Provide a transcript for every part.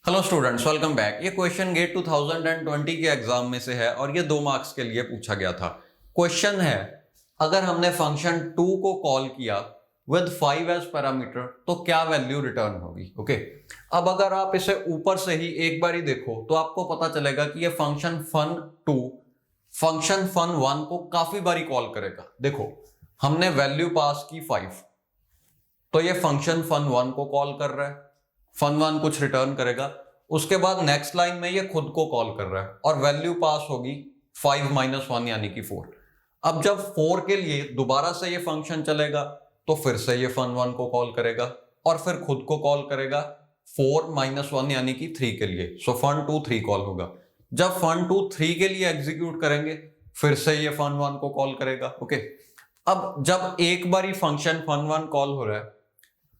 Hello students, welcome back. ये question gate 2020 के exam में से है और ये 2 मार्क्स के लिए पूछा गया था। क्वेश्चन है, अगर हमने फंक्शन 2 को कॉल किया विद 5 एज पैरामीटर तो क्या वैल्यू रिटर्न होगी। ओके, अब अगर आप इसे ऊपर से ही एक बार ही देखो तो आपको पता चलेगा कि ये फंक्शन fun2 फंक्शन fun1 को काफी बारी कॉल करेगा। देखो, हमने वैल्यू पास की 5, तो ये फंक्शन fun1 को कॉल कर रहा है, fun1 कुछ रिटर्न करेगा, उसके बाद नेक्स्ट लाइन में ये खुद को कॉल कर रहा है और वैल्यू पास होगी 5 - 1 यानी कि 4। अब जब 4 के लिए दोबारा से ये फंक्शन चलेगा तो फिर से ये fun1 को कॉल करेगा और फिर खुद को कॉल करेगा 4 - 1 यानी कि 3 के लिए। सो fun2 3 कॉल होगा। जब fun2 3 के लिए एग्जीक्यूट करेंगे फिर से ये fun1 को कॉल करेगा। ओके, अब जब एक बार ही फंक्शन fun1 कॉल हो रहा है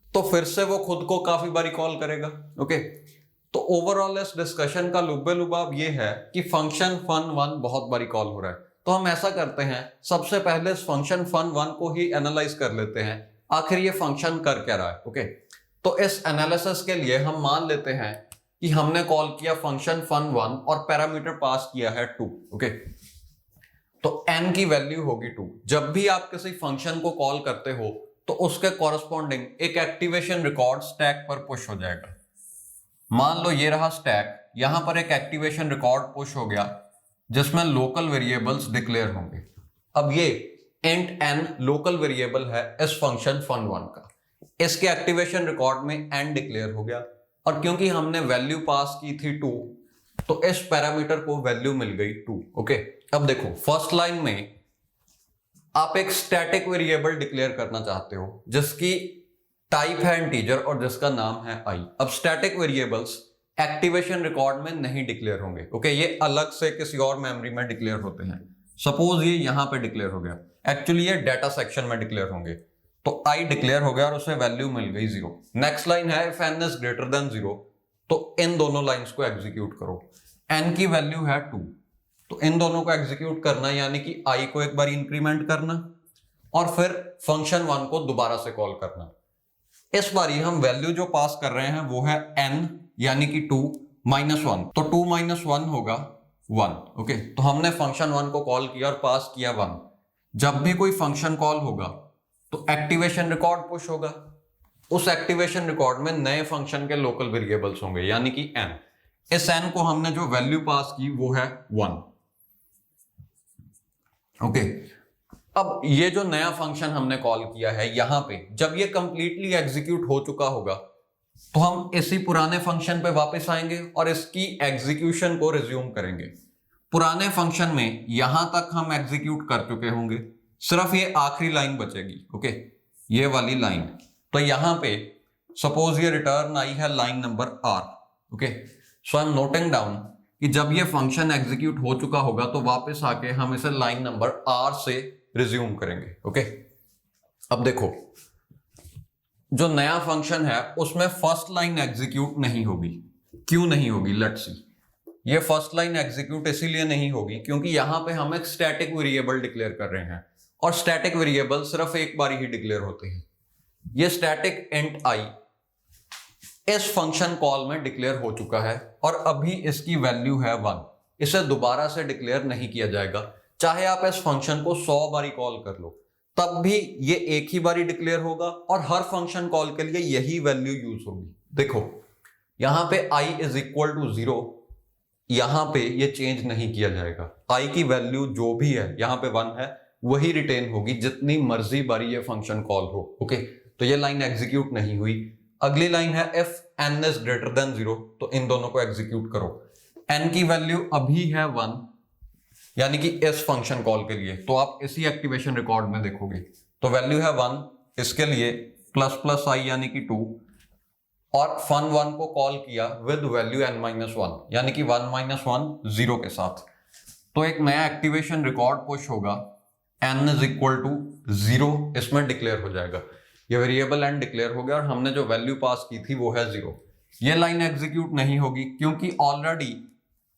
तो फिर से वो खुद को काफी बारी कॉल करेगा। ओके, तो ओवरऑल इस डिस्कशन का लुब्बे लुबाब ये है कि फंक्शन fun1 बहुत बारी कॉल हो रहा है। तो हम ऐसा करते हैं, सबसे पहले इस फंक्शन fun1 को ही एनालाइज कर लेते हैं, आखिर ये फंक्शन कर क्या रहा है। ओके, तो इस एनालिसिस के लिए हम मान लेते हैं कि हमने कॉल किया फंक्शन fun1 और पैरामीटर पास किया है 2। ओके, तो n की वैल्यू होगी 2। जब भी आप किसी फंक्शन को कॉल करते हो तो उसके कॉरस्पॉन्डिंग एक एक्टिवेशन रिकॉर्ड स्टैक पर पुश हो जाएगा। मान लो ये रहा स्टैक, यहां पर एक एक्टिवेशन रिकॉर्ड पुश हो गया जिसमें लोकल वेरिएबल्स डिक्लेयर होंगे। अब ये int n लोकल वेरिएबल है इस फंक्शन fun1 का, इसके एक्टिवेशन रिकॉर्ड में n डिक्लेयर हो गया और क्योंकि हमने वैल्यू पास की थी 2 तो इस पैरामीटर को वैल्यू मिल गई 2। ओके, अब देखो फर्स्ट लाइन में आप एक स्टैटिक वेरिएबल डिक्लेयर करना चाहते हो जिसकी टाइप है इंटीजर और जिसका नाम है i। अब स्टैटिक वेरिएबल्स एक्टिवेशन रिकॉर्ड में नहीं डिक्लेयर होंगे। ओके, ये अलग से किसी और मेमोरी में डिक्लेयर होते हैं। सपोज ये यहां पे डिक्लेयर हो गया, एक्चुअली ये डाटा सेक्शन में डिक्लेयर होंगे। तो i डिक्लेयर हो गया और उसे वैल्यू मिल गई 0। नेक्स्ट लाइन है if n is greater than 0, तो इन दोनों लाइंस को एग्जीक्यूट करो। n की वैल्यू है 2, तो इन दोनों को एग्जीक्यूट करना यानी कि i को एक बार इंक्रीमेंट करना और फिर फंक्शन 1 को दोबारा से कॉल करना। इस बारी हम वैल्यू जो पास कर रहे हैं वो है n यानी कि 2 - 1, तो 2 - 1 होगा 1। ओके, तो हमने फंक्शन 1 को कॉल किया और पास किया 1। जब भी कोई फंक्शन कॉल होगा तो एक्टिवेशन रिकॉर्ड पुश होगा, उस एक्टिवेशन रिकॉर्ड में नए फंक्शन के लोकल वेरिएबल्स होंगे यानी कि n। इस n को हमने जो वैल्यू पास की वो है 1। ओके, अब ये जो नया फंक्शन हमने कॉल किया है यहां पे जब ये कंप्लीटली एग्जीक्यूट हो चुका होगा तो हम इसी पुराने फंक्शन पे वापस आएंगे और इसकी एग्जीक्यूशन को रिज्यूम करेंगे। पुराने फंक्शन में यहां तक हम एग्जीक्यूट कर चुके होंगे, सिर्फ ये आखिरी लाइन बचेगी। ओके, ये वाली लाइन। तो यहां पे सपोज ये रिटर्न आई है line number r। Okay, so I M noting down कि जब ये फंक्शन एग्जीक्यूट हो चुका होगा तो वापस आके हम इसे लाइन नंबर r से रिज्यूम करेंगे। ओके, अब देखो जो नया फंक्शन है उसमें फर्स्ट लाइन एग्जीक्यूट नहीं होगी। क्यों नहीं होगी, लेट्स सी। ये फर्स्ट लाइन एग्जीक्यूट इसीलिए नहीं होगी क्योंकि यहां पे हम एक स्टैटिक वेरिएबल डिक्लेयर कर रहे हैं और स्टैटिक वेरिएबल सिर्फ एक बार ही डिक्लेयर होते हैं। ये स्टैटिक int i इस फंक्शन कॉल में डिक्लेयर हो चुका है और अभी इसकी वैल्यू है 1। इसे दोबारा से डिक्लेयर नहीं किया जाएगा, चाहे आप इस फंक्शन को 100 बारी कॉल कर लो तब भी ये एक ही बारी डिक्लेयर होगा और हर फंक्शन कॉल के लिए यही वैल्यू यूज होगी। देखो यहां पे i = 0, यहां पे ये चेंज नहीं किया जाएगा। i की वैल्यू जो भी है यहां पे 1 है, वही रिटेन होगी जितनी मर्जी बारी ये फंक्शन कॉल हो। ओके, तो ये लाइन एग्जीक्यूट नहीं हुई। अगली लाइन है if n is greater than 0, तो इन दोनों को एग्जीक्यूट करो। n की वैल्यू अभी है 1 यानी कि इस फंक्शन कॉल के लिए, तो आप इसी एक्टिवेशन रिकॉर्ड में देखोगे तो वैल्यू है 1 इसके लिए, ++i यानी कि 2, और fun1 को कॉल किया विद वैल्यू n - 1 यानी कि 1 - 1 0 के साथ। तो एक नया एक्टिवेशन रिकॉर्ड पुश होगा, n = 0 इसमें डिक्लेयर हो जाएगा। ये वेरिएबल n डिक्लेयर हो गया और हमने जो वैल्यू पास की थी वो है 0। ये लाइन एग्जीक्यूट नहीं होगी क्योंकि ऑलरेडी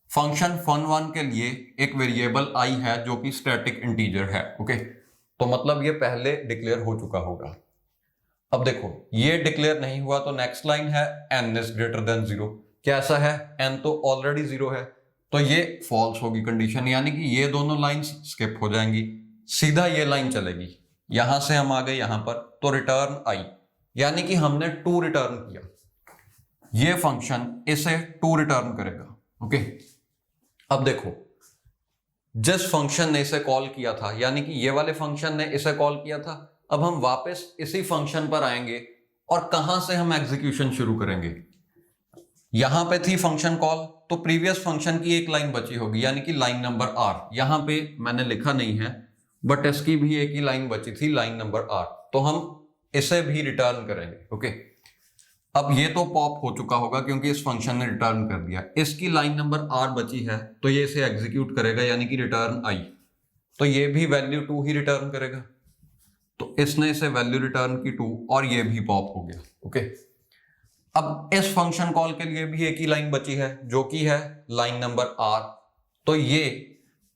फंक्शन fun1 के लिए एक वेरिएबल i है जो कि स्टैटिक इंटीजर है। ओके, तो मतलब ये पहले डिक्लेयर हो चुका होगा। अब देखो ये डिक्लेयर नहीं हुआ तो नेक्स्ट लाइन है n इज ग्रेटर देन 0, क्या ऐसा है? n तो ऑलरेडी 0 है, तो ये फॉल्स होगी कंडीशन, यानी कि ये दोनों लाइंस स्किप हो जाएंगी, सीधा ये लाइन चलेगी। यहां से हम आ गए यहां पर, तो रिटर्न आई, यानी कि हमने 2 रिटर्न किया। ये फंक्शन इसे 2 रिटर्न करेगा। ओके, अब देखो, जिस फंक्शन ने इसे कॉल किया था, यानी कि ये वाले फंक्शन ने इसे कॉल किया था, अब हम वापस इसी फंक्शन पर आएंगे और कहां से हम एग्जीक्यूशन शुरू करेंगे? यहां पे थी फंक्शन कॉल, तो प्रीवियस फंक्शन की एक लाइन बची होगी, यानी कि लाइन नंबर आर। यहां पे मैंने लिखा नहीं है, बट इसकी भी एक ही लाइन बची थी, लाइन नंबर आर, तो हम इसे भी रिटर्न करेंगे। ओके, अब ये तो पॉप हो चुका होगा क्योंकि इस फंक्शन ने रिटर्न कर दिया। इसकी लाइन नंबर आर बची है, तो ये इसे एग्जीक्यूट करेगा, यानी कि रिटर्न आई, तो ये भी वैल्यू 2 ही रिटर्न करेगा। तो इसने इसे वैल्यू रिटर्न की 2 और ये भी पॉप हो गया। ओके, अब इस फंक्शन कॉल के लिए भी एक ही लाइन बची है, जो कि है लाइन नंबर आर, तो ये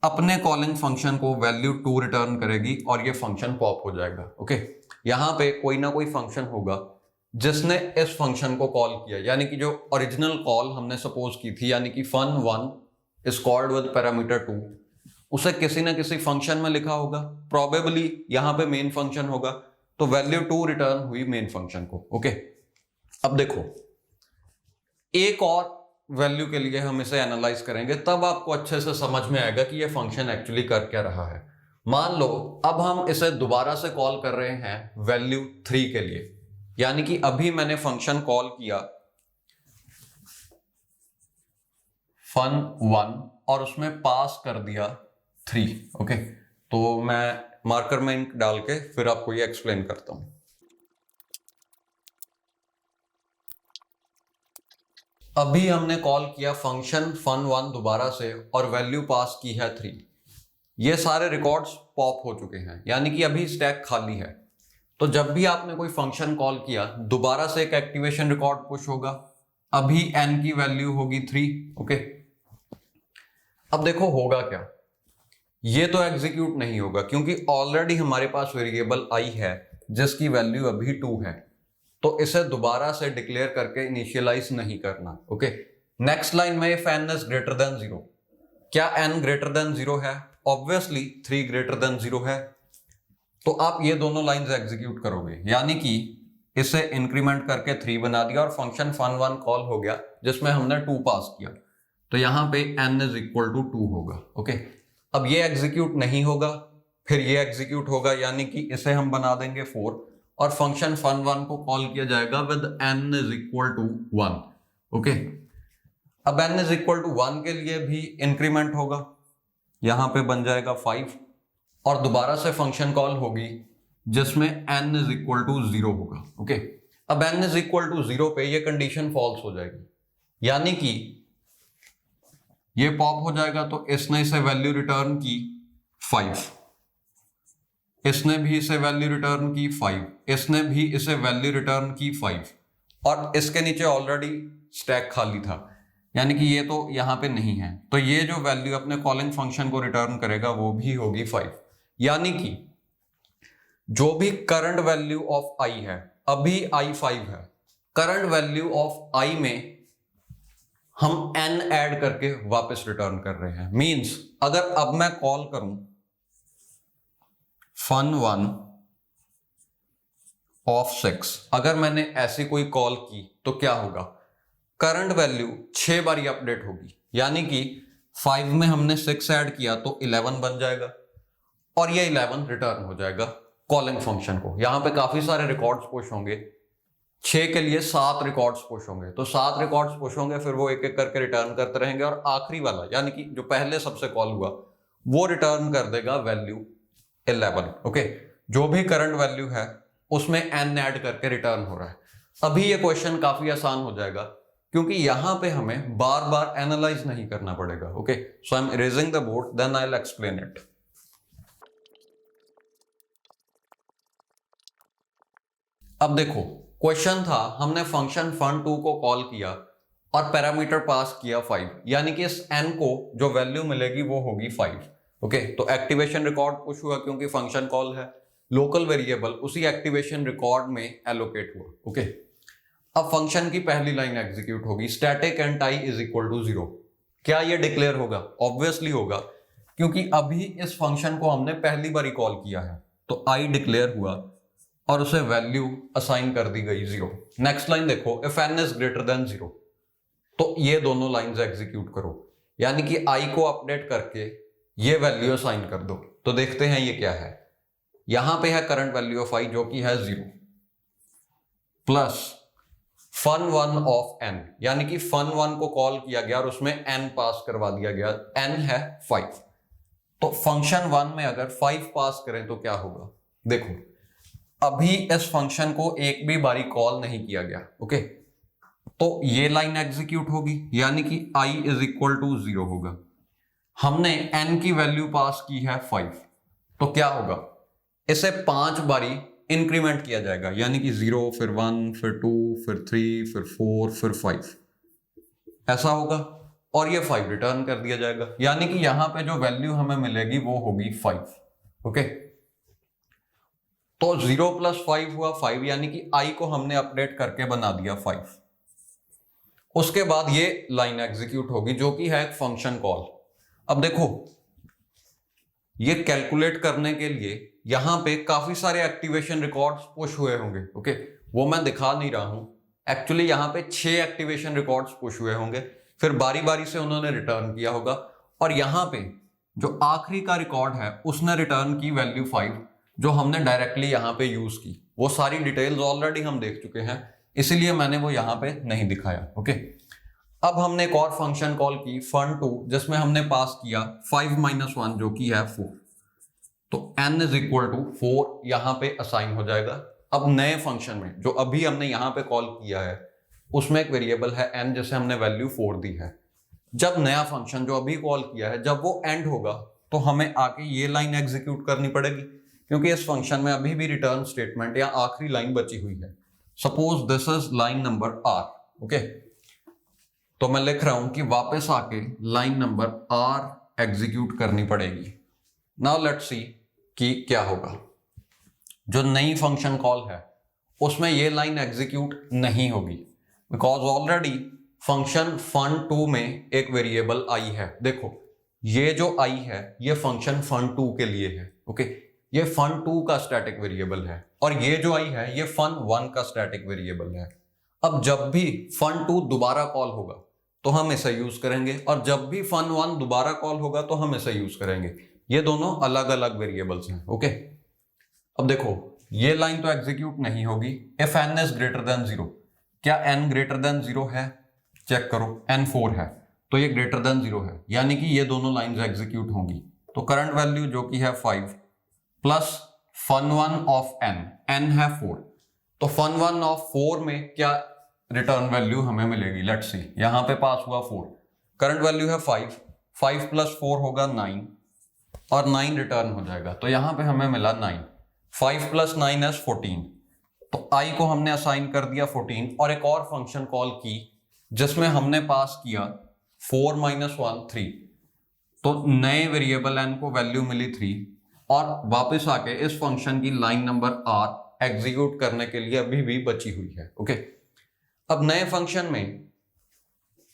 अपने कॉलिंग फंक्शन को वैल्यू 2 रिटर्न करेगी और ये फंक्शन पॉप हो जाएगा। ओके, यहां पे कोई ना कोई फंक्शन होगा जिसने इस फंक्शन को कॉल किया, यानी कि जो ओरिजिनल कॉल हमने सपोज की थी, यानी कि fun1 is called with parameter 2, उसे किसी ना किसी फंक्शन में लिखा होगा, प्रोबेबली यहां पे मेन फंक्शन होगा, तो वैल्यू 2 रिटर्न हुई मेन फंक्शन को। ओके, अब देखो, एक और वैल्यू के लिए हम इसे एनालाइज करेंगे, तब आपको अच्छे से समझ में आएगा कि ये फंक्शन एक्चुअली कर क्या रहा है। मान लो अब हम इसे दोबारा से कॉल कर रहे हैं वैल्यू 3 के लिए, यानी कि अभी मैंने फंक्शन कॉल किया fun1 और उसमें पास कर दिया 3। ओके, तो मैं मार्कर में इंक डाल के फिर आपको ये एक्सप्लेन करता हूं। अभी हमने कॉल किया फंक्शन fun1 दोबारा से और वैल्यू पास की है 3। ये सारे रिकॉर्ड्स पॉप हो चुके हैं, यानी कि अभी स्टैक खाली है। तो जब भी आपने कोई फंक्शन कॉल किया, दोबारा से एक एक्टिवेशन रिकॉर्ड पुश होगा, अभी n की वैल्यू होगी 3। ओके, अब देखो होगा क्या, ये तो एग्जीक्यूट नहीं होगा क्योंकि ऑलरेडी हमारे पास वेरिएबल i है जिसकी वैल्यू अभी 2 है, तो इसे दोबारा से डिक्लेयर करके इनिशियलाइज नहीं करना। ओके, नेक्स्ट लाइन में if n is greater than 0, क्या n ग्रेटर देन 0 है? ऑब्वियसली 3 ग्रेटर देन 0 है, तो आप ये दोनों लाइंस एग्जीक्यूट करोगे, यानी कि इसे इंक्रीमेंट करके 3 बना दिया और फंक्शन fun1 कॉल हो गया जिसमें हमने 2 पास किया, तो यहां पे n इज इक्वल टू 2 होगा। ओके, अब ये एग्जीक्यूट नहीं होगा, फिर ये एग्जीक्यूट होगा, यानी कि इसे हम बना देंगे 4 और फंक्शन fun1 को कॉल किया जाएगा with n is equal to 1। Okay, अब n इज इक्वल टू 1 के लिए भी इंक्रीमेंट होगा, यहां पे बन जाएगा 5 और दोबारा से फंक्शन कॉल होगी जिसमें n इज इक्वल टू 0 होगा। ओके, अब n इज इक्वल टू 0 पे ये कंडीशन फॉल्स हो जाएगी, यानी कि ये पॉप हो जाएगा, तो इसने इसे वैल्यू रिटर्न की 5, इसने भी इसे वैल्यू रिटर्न की 5, इसने भी इसे वैल्यू रिटर्न की 5 और इसके नीचे ऑलरेडी स्टैक खाली था, यानी कि ये तो यहां पे नहीं है, तो ये जो वैल्यू अपने कॉलिंग फंक्शन को रिटर्न करेगा वो भी होगी 5, यानी कि जो भी करंट वैल्यू ऑफ i है, अभी i 5 है, करंट वैल्यू ऑफ i में हम n ऐड करके वापस रिटर्न कर रहे हैं। मींस अगर अब मैं कॉल करूं fun1 ऑफ 6, अगर मैंने ऐसी कोई कॉल की तो क्या होगा, करंट वैल्यू 6 बारी अपडेट होगी, यानी कि 5 में हमने 6 ऐड किया तो 11 बन जाएगा और ये 11 रिटर्न हो जाएगा कॉलिंग फंक्शन को। यहां पे काफी सारे रिकॉर्ड्स पुश होंगे, 6 के लिए 7 रिकॉर्ड्स पुश होंगे, तो 7 रिकॉर्ड्स पुश होंगे, फिर वो एक एक करके रिटर्न करते रहेंगे और आखिरी वाला यानी कि जो पहले सबसे कॉल हुआ वो रिटर्न कर देगा वैल्यू 11। ओके, जो भी करंट वैल्यू है उसमें n ऐड करके रिटर्न हो रहा है। अभी ये क्वेश्चन काफी आसान हो जाएगा क्योंकि यहां पे हमें बार बार एनालाइज नहीं करना पड़ेगा। Okay, so I am erasing the board, then I will explain it. अब देखो, क्वेश्चन था हमने फंक्शन fun2 को कॉल किया और पैरामीटर पास किया 5, यानी कि इस n को जो वैल्यू मिलेगी वो होगी 5। ओके, तो एक्टिवेशन रिकॉर्ड पुश हुआ क्योंकि फंक्शन कॉल है, लोकल वेरिएबल उसी एक्टिवेशन रिकॉर्ड में एलोकेट हुआ। ओके, अब फंक्शन की पहली लाइन एग्जीक्यूट होगी, static and i is equal to 0। क्या ये डिक्लेयर होगा? ऑब्वियसली होगा, क्योंकि अभी इस फंक्शन को हमने पहली बार कॉल किया है, तो i डिक्लेयर हुआ और उसे वैल्यू असाइन कर दी गई 0। नेक्स्ट लाइन देखो, if n is greater than 0, तो ये दोनों लाइंस एग्जीक्यूट करो, यानी कि i को अपडेट करके ये वैल्यू असाइन कर दो। तो देखते हैं ये क्या है। यहां पे है करंट वैल्यू ऑफ i जो कि है 0 प्लस fun1 ऑफ n, यानी कि fun1 को कॉल किया गया और उसमें n पास करवा दिया गया, n है 5। तो फंक्शन 1 में अगर 5 पास करें तो क्या होगा? देखो अभी इस फंक्शन को एक भी बारी कॉल नहीं किया गया, ओके, तो ये लाइन एग्जीक्यूट होगी, यानी कि i इज इक्वल टू 0 होगा। हमने n की वैल्यू पास की है 5, तो क्या होगा? इसे 5 बारी इंक्रीमेंट किया जाएगा, यानी कि 0, फिर 1, फिर 2, फिर 3, फिर 4, फिर 5, ऐसा होगा, और ये 5 रिटर्न कर दिया जाएगा, यानी कि यहां पे जो वैल्यू हमें मिलेगी वो होगी 5। ओके, तो 0 प्लस 5 हुआ 5, यानी कि i को हमने अपडेट करके बना दिया 5। उसके बाद ये लाइन एग्जीक्यूट होगी जो कि है एक फंक्शन कॉल। अब देखो ये कैलकुलेट करने के लिए यहां पे काफी सारे एक्टिवेशन रिकॉर्ड्स पुश हुए होंगे, ओके, वो मैं दिखा नहीं रहा हूं। एक्चुअली यहां पे 6 एक्टिवेशन रिकॉर्ड्स पुश हुए होंगे, फिर बारी बारी से उन्होंने रिटर्न किया होगा, और यहां पे जो आखिरी का रिकॉर्ड है उसने रिटर्न की वैल्यू 5, जो हमने डायरेक्टली यहां पे यूज की। वो सारी डिटेल्स ऑलरेडी हम देख चुके हैं, इसीलिए मैंने वो यहां पे नहीं दिखाया। ओके, अब हमने एक और फंक्शन कॉल की fun2, जिसमें हमने पास किया 5 - 1 जो कि है 4, तो n इज इक्वल टू 4 यहां पे असाइन हो जाएगा। अब नए फंक्शन में जो अभी हमने यहां पे कॉल किया है उसमें एक वेरिएबल है n, जिसे हमने वैल्यू 4 दी है। जब नया फंक्शन जो अभी कॉल किया है जब वो एंड होगा तो हमें आके ये लाइन एग्जीक्यूट करनी पड़ेगी, क्योंकि इस फंक्शन में अभी भी रिटर्न स्टेटमेंट या आखिरी लाइन बची हुई है। Suppose this is line number r, okay, तो मैं लिख रहा हूं कि वापस आके लाइन नंबर r एग्जीक्यूट करनी पड़ेगी। नाउ लेट्स सी कि क्या होगा। जो नई फंक्शन कॉल है उसमें ये लाइन एग्जीक्यूट नहीं होगी, बिकॉज ऑलरेडी फंक्शन fun2 में एक वेरिएबल i है। देखो ये जो i है ये फंक्शन fun2 के लिए है, ओके, ये fun2 का स्टैटिक वेरिएबल है, और ये जो i है ये fun1 का स्टैटिक वेरिएबल है। अब जब भी fun2 दोबारा कॉल होगा तो हम इसे यूज करेंगे, और जब भी fun1 दोबारा कॉल होगा तो हम इसे यूज करेंगे। ये दोनों अलग अलग वेरिएबल्स हैं, ओके। अब देखो ये लाइन तो एग्जीक्यूट नहीं होगी if n is greater than 0। क्या n ग्रेटर देन 0 है? चेक करो, n 4 है तो ये ग्रेटर देन 0 है, यानी कि ये दोनों लाइंस एग्जीक्यूट होंगी। तो करंट वैल्यू जो कि है 5 प्लस fun1 ऑफ n है 4, तो fun1 ऑफ 4 में क्या रिटर्न वैल्यू हमें मिलेगी? लेट्स सी, यहां पे पास हुआ 4, करंट वैल्यू है 5 प्लस 4 होगा 9, और 9 रिटर्न हो जाएगा, तो यहां पे हमें मिला 9। 5 प्लस 9 इज 14, तो i को हमने असाइन कर दिया 14, और एक और फंक्शन कॉल की जिसमें हमने पास किया 4 - 1 3, तो नए वेरिएबल n को वैल्यू मिली 3, और वापस आके इस फंक्शन की लाइन नंबर r एग्जीक्यूट करने के लिए अभी भी बची हुई है, ओके। अब नए फंक्शन में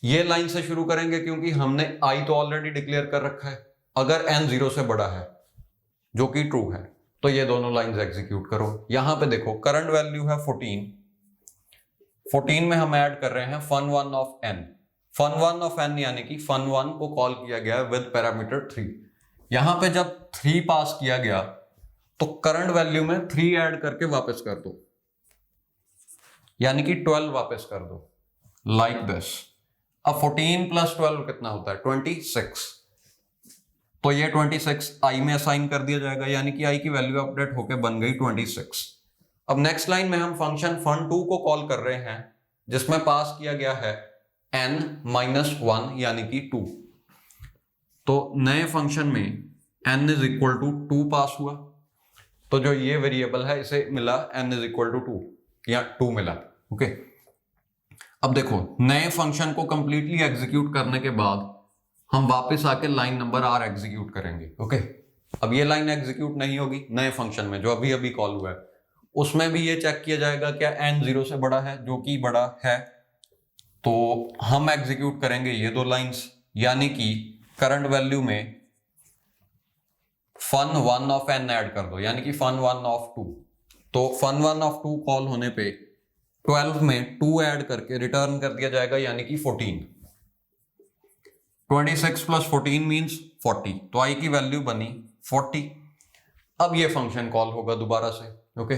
ये लाइन से शुरू करेंगे, क्योंकि हमने i तो ऑलरेडी डिक्लेयर कर रखा है। अगर n 0 से बड़ा है जो कि ट्रू है तो ये दोनों लाइंस एग्जीक्यूट करो। यहां पे देखो करंट वैल्यू है 14 में हम ऐड कर रहे हैं fun1 of n। fun1 of n यानी कि fun1 को कॉल किया गया विद पैरामीटर 3। यहां पे जब 3 पास किया गया तो करंट वैल्यू में 3 ऐड करके वापस कर दो, यानी कि 12 वापस कर दो, लाइक दिस। अब 14 प्लस 12 कितना होता है? 26, तो ये 26 i में असाइन कर दिया जाएगा, यानी कि i की वैल्यू अपडेट होके बन गई 26। अब नेक्स्ट लाइन में हम फंक्शन fun2 को कॉल कर रहे हैं जिसमें पास किया गया है n - 1 यानी कि 2, तो नए फंक्शन में n इज इक्वल टू 2 पास हुआ, तो जो ये वेरिएबल है इसे मिला n इज इक्वल टू 2 या 2 मिला, ओके। अब देखो नए फंक्शन को कंप्लीटली एग्जीक्यूट करने के बाद हम वापस आके लाइन नंबर r एग्जीक्यूट करेंगे, ओके। अब ये लाइन एग्जीक्यूट नहीं होगी नए फंक्शन में जो अभी अभी कॉल हुआ है, उसमें भी ये चेक किया जाएगा क्या n 0 से बड़ा है, जो कि बड़ा है। तो हम एग्जीक्यूट करेंगे ये दो लाइंस, यानी कि करंट वैल्यू में fun1 ऑफ n ऐड कर दो, यानी कि fun1 ऑफ 2। तो fun1 ऑफ 2 कॉल होने पे 12 में 2 ऐड करके रिटर्न कर दिया जाएगा, यानी कि 14। 26 प्लस 14 मीन्स 40, तो i की वैल्यू बनी 40। अब ये फंक्शन कॉल होगा दोबारा से। ओके,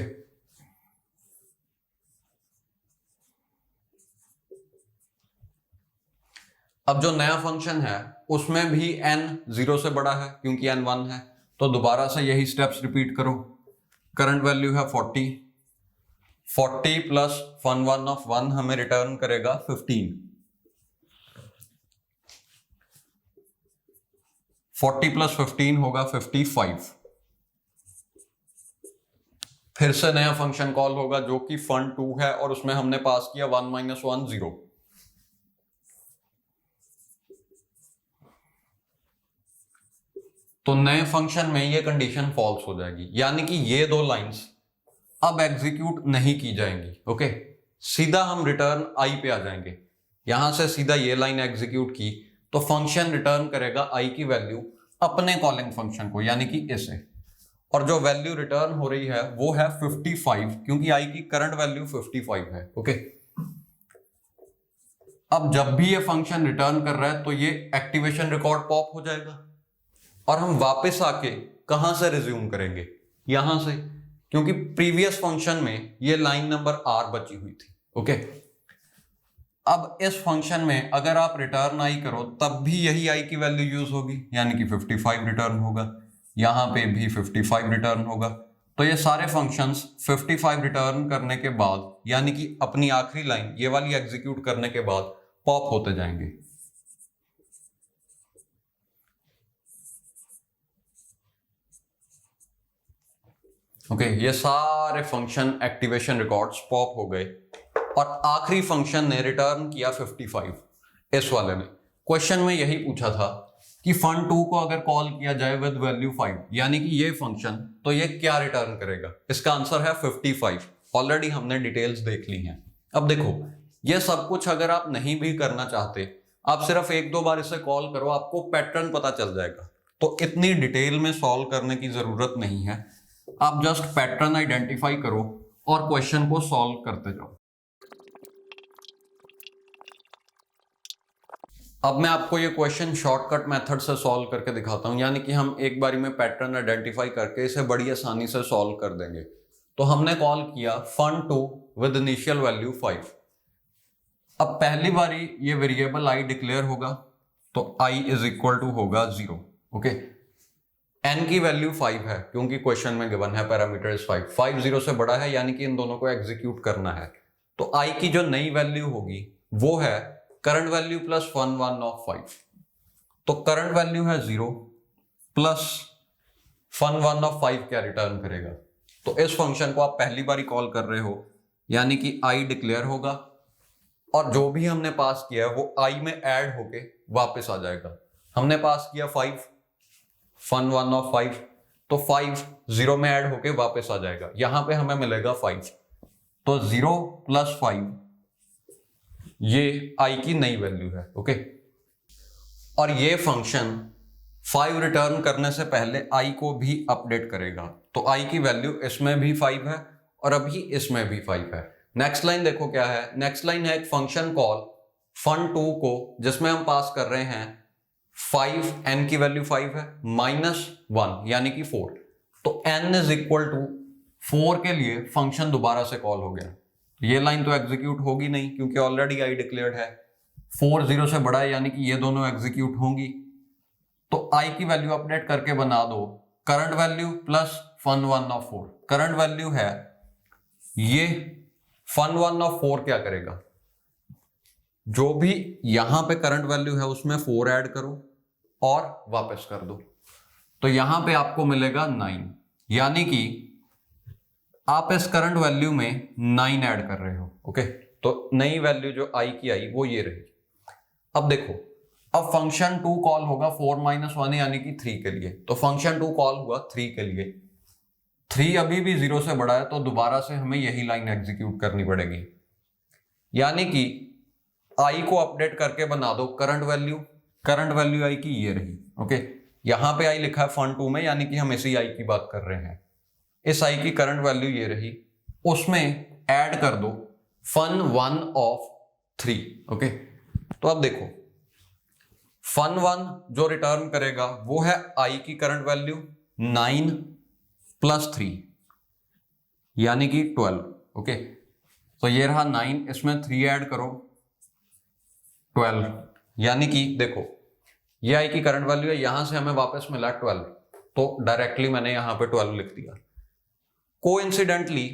अब जो नया फंक्शन है उसमें भी n 0 से बड़ा है क्योंकि n 1 है, तो दोबारा से यही स्टेप्स रिपीट करो। करंट वैल्यू है 40, 40 प्लस fun1 ऑफ 1 हमें रिटर्न करेगा 15। 40 प्लस 15 होगा 55। फिर से नया फंक्शन कॉल होगा जो कि fun2 है और उसमें हमने पास किया 1 माइनस 1 0। तो नए फंक्शन में ये कंडीशन फॉल्स हो जाएगी, यानी कि ये दो लाइंस अब एग्जीक्यूट नहीं की जाएंगी। ओके, सीधा हम रिटर्न आई पे आ जाएंगे। यहां से सीधा ये लाइन एग्जीक्यूट की तो फंक्शन रिटर्न करेगा आई की वैल्यू अपने कॉलिंग फंक्शन को, यानी कि इसे। और जो वैल्यू रिटर्न हो रही है वो है 55, क्योंकि आई की करंट वैल्यू 55 है। ओके, अब जब भी ये फंक्शन रिटर्न कर रहा है तो ये एक्टिवेशन रिकॉर्ड पॉप हो जाएगा और हम वापस आके कहां से रिज्यूम करेंगे, यहां से, क्योंकि प्रीवियस फंक्शन में ये लाइन नंबर r बची हुई थी। ओके, अब इस फंक्शन में अगर आप रिटर्न आई करो तब भी यही आई की वैल्यू यूज होगी, यानी कि 55 रिटर्न होगा, यहां पे भी 55 रिटर्न होगा। तो ये सारे फंक्शंस 55 रिटर्न करने के बाद, यानी कि अपनी आखिरी लाइन ये वाली एग्जीक्यूट करने के बाद पॉप होते जाएंगे। ओके, ये सारे फंक्शन एक्टिवेशन रिकॉर्ड्स पॉप हो गए और आखिरी फंक्शन ने रिटर्न किया 55। इस वाले में क्वेश्चन में यही पूछा था कि fun2 को अगर कॉल किया जाए विद वैल्यू 5, यानी कि ये फंक्शन, तो ये क्या रिटर्न करेगा। इसका आंसर है 55। ऑलरेडी हमने डिटेल्स देख ली हैं। अब देखो, ये सब कुछ अगर आप नहीं भी करना चाहते, आप सिर्फ एक दो बार इसे कॉल करो, आपको पैटर्न पता चल जाएगा। तो इतनी डिटेल में सॉल्व करने की जरूरत नहीं है, आप जस्ट पैटर्न आइडेंटिफाई करो और क्वेश्चन को सॉल्व करते जाओ। अब मैं आपको ये क्वेश्चन शॉर्टकट मेथड से सॉल्व करके दिखाता हूं, यानी कि हम एक बारी में पैटर्न आइडेंटिफाई करके इसे बड़ी आसानी से सॉल्व कर देंगे। तो हमने कॉल किया fun2 विद इनिशियल वैल्यू 5। अब पहली बारी ये वेरिएबल i डिक्लेयर होगा, तो i इज इक्वल टू होगा 0। ओके, n की वैल्यू 5 है क्योंकि क्वेश्चन में गिवन है पैरामीटर इज 5। 5 0 से बड़ा है, यानी कि इन दोनों को एग्जीक्यूट करना है। तो i की जो नई वैल्यू होगी वो है current value plus fun1 of 5। तो करंट वैल्यू है 0 प्लस fun1 ऑफ 5 क्या रिटर्न करेगा। तो इस फंक्शन को आप पहली बारी कॉल कर रहे हो, यानी कि i डिक्लेयर होगा और जो भी हमने पास किया है वो i में ऐड होके वापस आ जाएगा। हमने पास किया 5, fun1 ऑफ 5, तो 5 0 में ऐड होके वापस आ जाएगा, यहां पे हमें मिलेगा 5। तो 0 प्लस 5 ये i की नई वैल्यू है। ओके, और ये फंक्शन 5 रिटर्न करने से पहले i को भी अपडेट करेगा। तो i की वैल्यू इसमें भी 5 है और अभी इसमें भी 5 है। नेक्स्ट लाइन देखो क्या है। नेक्स्ट लाइन है एक फंक्शन कॉल fun2 को, जिसमें हम पास कर रहे हैं 5, n की वैल्यू 5 है, माइनस 1 यानी कि 4। तो n इज इक्वल टू 4 के लिए फंक्शन दोबारा से कॉल हो गया। ये लाइन तो एग्जीक्यूट होगी नहीं क्योंकि ऑलरेडी i डिक्लेयर्ड है। 4 0 से बड़ा है, यानी कि ये दोनों एग्जीक्यूट होंगी। तो i की वैल्यू अपडेट करके बना दो current value plus fun1 of 4। Current value है ये, fun1 ऑफ 4 क्या करेगा, जो भी यहां पे करंट वैल्यू है उसमें 4 ऐड करो और वापस कर दो। तो यहां पे आपको मिलेगा 9, यानी कि आप इस करंट वैल्यू में 9 ऐड कर रहे हो। ओके, तो नई वैल्यू जो i की आई वो ये रही। अब देखो, अब फंक्शन 2 कॉल होगा 4 माइनस 1 यानी कि 3 के लिए। तो फंक्शन 2 कॉल हुआ 3 के लिए। 3 अभी भी 0 से बड़ा है, तो दोबारा से हमें यही लाइन एग्जीक्यूट करनी पड़ेगी, यानी कि आई को अपडेट करके बना दो करंट वैल्यू आई की ये रही। ओके, यहां पे आई लिखा है फन 2 में, यानी कि हम इसी आई की बात कर रहे हैं। इस आई की करंट वैल्यू ये रही, उसमें ऐड कर दो फन 1 ऑफ 3। ओके, तो अब देखो फन 1 जो रिटर्न करेगा वो है आई की करंट वैल्यू 9 प्लस 3 यानी कि 12। ओके, तो ये रहा 9, इसमें 3 ऐड करो 12, यानी कि देखो ये आई की करंट वैल्यू है, यहां से हमें वापस मिला 12, तो डायरेक्टली मैंने यहां पे 12 लिख दिया। कोइंसिडेंटली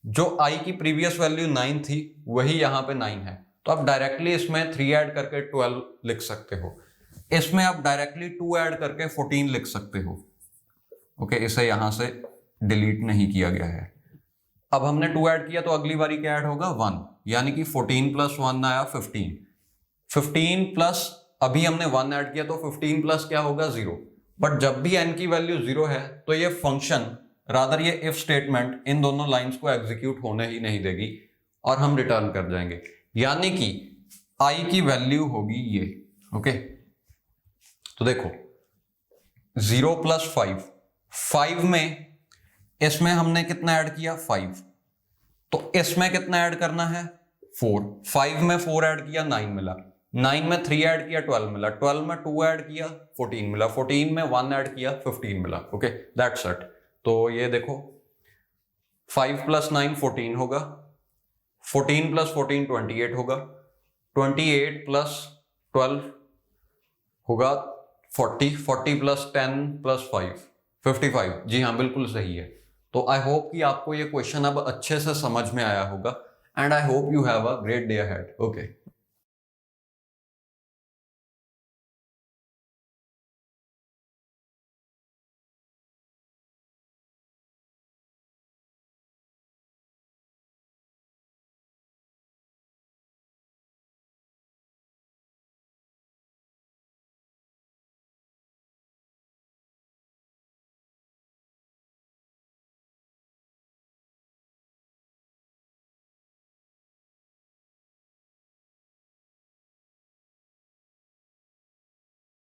जो आई की प्रीवियस वैल्यू 9 थी वही यहां पे 9 है, तो आप डायरेक्टली इसमें 3 ऐड करके 12 लिख सकते हो, इसमें आप डायरेक्टली 2 ऐड करके 14 लिख सकते हो। ओके, इसे यहां से डिलीट नहीं किया गया है। अब हमने 2 ऐड किया तो अगली बारी क्या ऐड होगा 1, यानी कि 14 प्लस 1 आया 15। 15 प्लस अभी हमने 1 ऐड किया तो 15 प्लस क्या होगा 0। बट जब भी n की वैल्यू 0 है तो ये फंक्शन रादर ये इफ स्टेटमेंट इन दोनों लाइंस को एग्जीक्यूट होने ही नहीं देगी और हम रिटर्न कर जाएंगे, यानी कि i की वैल्यू होगी ये। ओके, तो देखो 0 प्लस 5 में इसमें हमने कितना ऐड किया 5, तो इसमें कितना ऐड करना है 4। 5 में 4 ऐड किया 9 मिला, 9 में 3 ऐड किया 12 मिला, 12 में 2 ऐड किया 14 मिला, 14 में 1 ऐड किया 15 मिला। Okay, that's it. तो ये देखो 5 प्लस 9 14 होगा, 14 प्लस 14 28 होगा, 28 प्लस 12 होगा 40, 40 प्लस 10 प्लस 5 55। जी हाँ, बिल्कुल सही है। तो आई होप कि आपको ये क्वेश्चन अब अच्छे से समझ में आया होगा, and I hope you have a great day ahead. Okay.